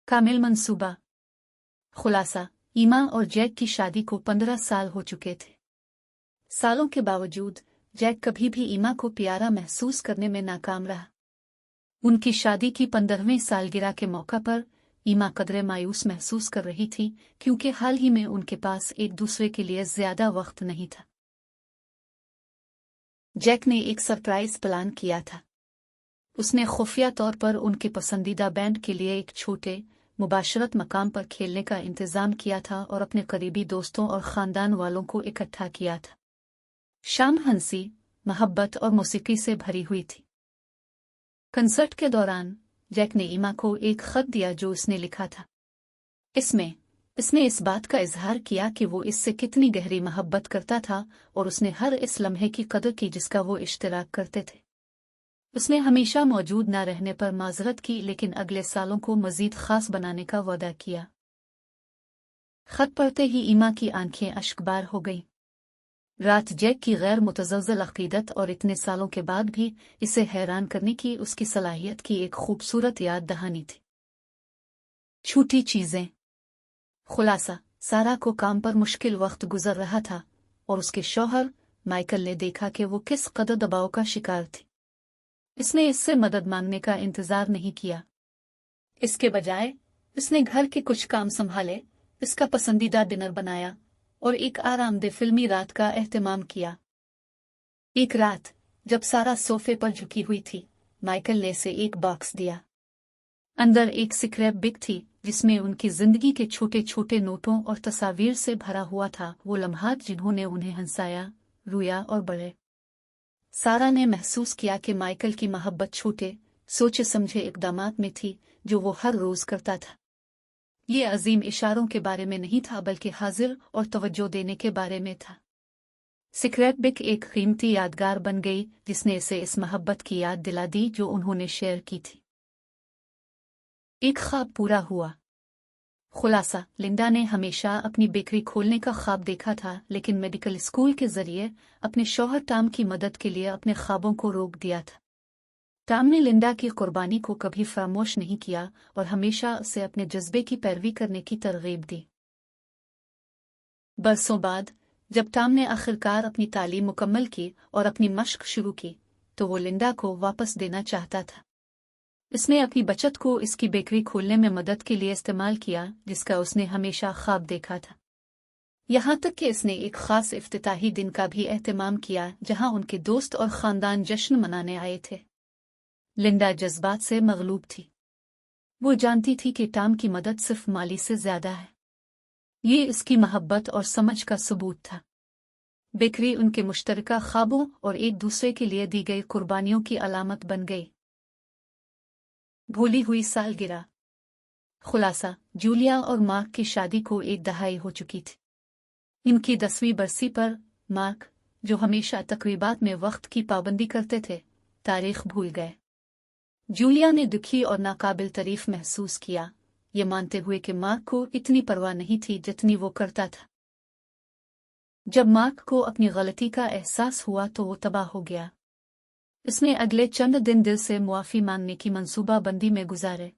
कामिल मंसूबा। खुलासा, ईमा और जैक की शादी को 15 साल हो चुके थे। सालों के बावजूद जैक कभी भी ईमा को प्यारा महसूस करने में नाकाम रहा। उनकी शादी की 15वीं सालगिरह के मौका पर ईमा कदरे मायूस महसूस कर रही थी, क्योंकि हाल ही में उनके पास एक दूसरे के लिए ज्यादा वक्त नहीं था। जैक ने एक सरप्राइज प्लान किया था। उसने खुफिया तौर पर उनके पसंदीदा बैंड के लिए एक छोटे मुबाशरत मकाम पर खेलने का इंतजाम किया था और अपने करीबी दोस्तों और खानदान वालों को इकट्ठा किया था। शाम हंसी, मोहब्बत और मौसीकी से भरी हुई थी। कंसर्ट के दौरान जैक ने ईमा को एक खत दिया जो उसने लिखा था। इसने इस बात का इजहार किया कि वो इससे कितनी गहरी मोहब्बत करता था और उसने हर इस लम्हे की कदर की जिसका वो इश्तिराक करते थे। उसने हमेशा मौजूद न रहने पर माजरत की, लेकिन अगले सालों को मजीद खास बनाने का वादा किया। खत पढ़ते ही ईमा की आंखें अश्कबार हो गईं। रात जैक की गैर मुतज़लज़ल अक़ीदत और इतने सालों के बाद भी इसे हैरान करने की उसकी सलाहियत की एक खूबसूरत याद दहानी थी। छूटी चीजें। खुलासा, सारा को काम पर मुश्किल वक्त गुजर रहा था और उसके शौहर माइकल ने देखा कि वो किस कदर दबाव का शिकार थी। इसने इससे मदद मांगने का इंतजार नहीं किया। इसके बजाय इसने घर के कुछ काम संभाले, इसका पसंदीदा डिनर बनाया और एक आरामदेह फिल्मी रात का एहतमाम किया। एक रात जब सारा सोफे पर झुकी हुई थी, माइकल ने इसे एक बॉक्स दिया। अंदर एक स्क्रैप बुक थी जिसमें उनकी जिंदगी के छोटे छोटे नोटों और तस्वीर से भरा हुआ था, वो लम्हात जिन्होंने उन्हें हंसाया, रोया और बढ़े। सारा ने महसूस किया कि माइकल की मोहब्बत छोटे सोचे समझे इक़दामात में थी जो वो हर रोज करता था। ये अजीम इशारों के बारे में नहीं था, बल्कि हाजिर और तवज्जो देने के बारे में था। स्क्रैप बुक एक कीमती यादगार बन गई जिसने इसे इस मोहब्बत की याद दिला दी जो उन्होंने शेयर की थी। एक ख्वाब पूरा हुआ। खुलासा, लिंडा ने हमेशा अपनी बेकरी खोलने का ख्वाब देखा था, लेकिन मेडिकल स्कूल के जरिए अपने शौहर टॉम की मदद के लिए अपने ख्वाबों को रोक दिया था। टॉम ने लिंडा की कुर्बानी को कभी फरामोश नहीं किया और हमेशा उसे अपने जज्बे की पैरवी करने की तरगीब दी। बरसों बाद जब टॉम ने आखिरकार अपनी तालीम मुकम्मल की और अपनी मश्क शुरू की, तो वो लिंडा को वापस देना चाहता था। इसने अपनी बचत को इसकी बेकरी खोलने में मदद के लिए इस्तेमाल किया जिसका उसने हमेशा ख्वाब देखा था। यहाँ तक कि इसने एक खास इफ्तिताही दिन का भी एहतमाम किया जहाँ उनके दोस्त और खानदान जश्न मनाने आए थे। लिंडा जज्बात से मगलूब थी। वो जानती थी कि टॉम की मदद सिर्फ माली से ज्यादा है। ये इसकी मोहब्बत और समझ का सबूत था। बेकरी उनके मुश्तरका ख्वाबों और एक दूसरे के लिए दी गई कुर्बानियों की अलामत बन गई। भूली हुई सालगिरह। खुलासा, जूलिया और मार्क की शादी को एक दहाई हो चुकी थी। इनकी 10वीं बरसी पर मार्क, जो हमेशा तकरीबात में वक्त की पाबंदी करते थे, तारीख भूल गए। जूलिया ने दुखी और नाकाबिल तारीफ महसूस किया, ये मानते हुए कि मार्क को इतनी परवाह नहीं थी जितनी वो करता था। जब मार्क को अपनी गलती का एहसास हुआ तो वो तबाह हो गया। इसने अगले चंद दिन दिल से मुआफ़ी मांगने की मंसूबाबंदी में गुजारे।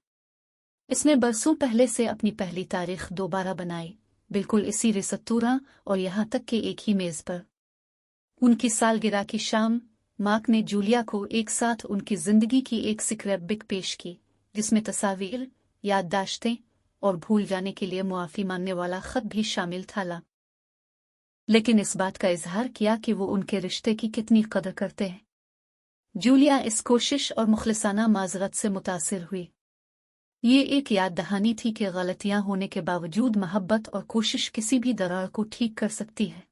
इसने बरसों पहले से अपनी पहली तारीख दोबारा बनाई, बिल्कुल इसी रिसतूरा और यहाँ तक कि एक ही मेज पर। उनकी सालगिरह की शाम मार्क ने जूलिया को एक साथ उनकी जिंदगी की एक स्क्रैप बुक पेश की जिसमें तस्वीर, याददाश्तें और भूल जाने के लिए मुआफ़ी मांगने वाला खत भी शामिल था। लेकिन इस बात का इजहार किया कि वो उनके रिश्ते की कितनी कदर करते हैं। जूलिया इस कोशिश और मुखलिसाना माजरत से मुतासिर हुई। ये एक याद दहानी थी कि गलतियां होने के बावजूद मोहब्बत और कोशिश किसी भी दरार को ठीक कर सकती है।